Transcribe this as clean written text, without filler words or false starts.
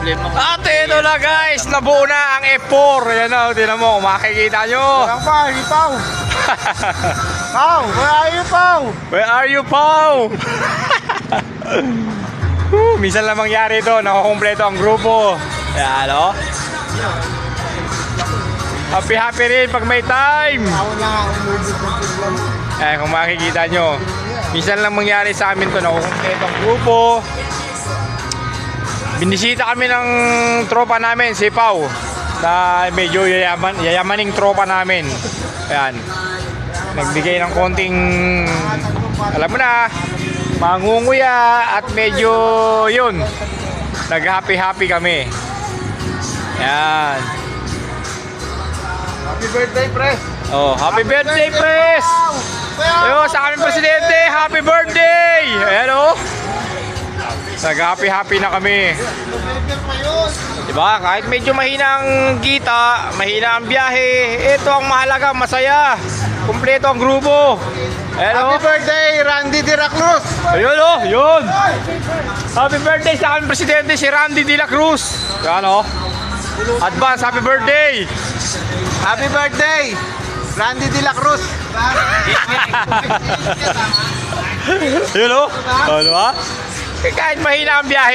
problema ko. At ito na guys, nabuo na ang F4. Ayan o, tinan mo, makikita nyo. Walang pa, hindi Pau. Pau, where are you, Pau? Where are you, Pau? Minsan lang mangyari ito, nakakompleto ang grupo. Ayan o. Happy rin pag may time. Ako na nga umubos ng tiglan. Ayan, kung makikita nyo. Minsan lang mangyari sa amin ito, nakakompleto ang grupo. Binisita kami ng tropa namin, si Pau. Na medyo yayamaning tropa namin. Ayan. Nagbigay ng konting, alam mo na, mangunguya at medyo yun. Nag-happy kami. Ayan. Happy birthday, pre. Oh, happy birthday, Pres! Ayo, sa aming presidente, happy birthday! Ayan o. Nag-happy na kami. November pa yun. Diba? Kahit medyo mahina ang kita, mahina ang biyahe, ito ang mahalaga, masaya. Kumpleto ang grupo. Ayan o. Happy birthday, Randy De La Cruz. Ayun o, yun. Happy birthday sa aming presidente, si Randy De La Cruz. Ayan o. Advance, happy birthday! Happy birthday, Randy De La Cruz. Yun o. O, diba? Kahit mahina ang biyahe,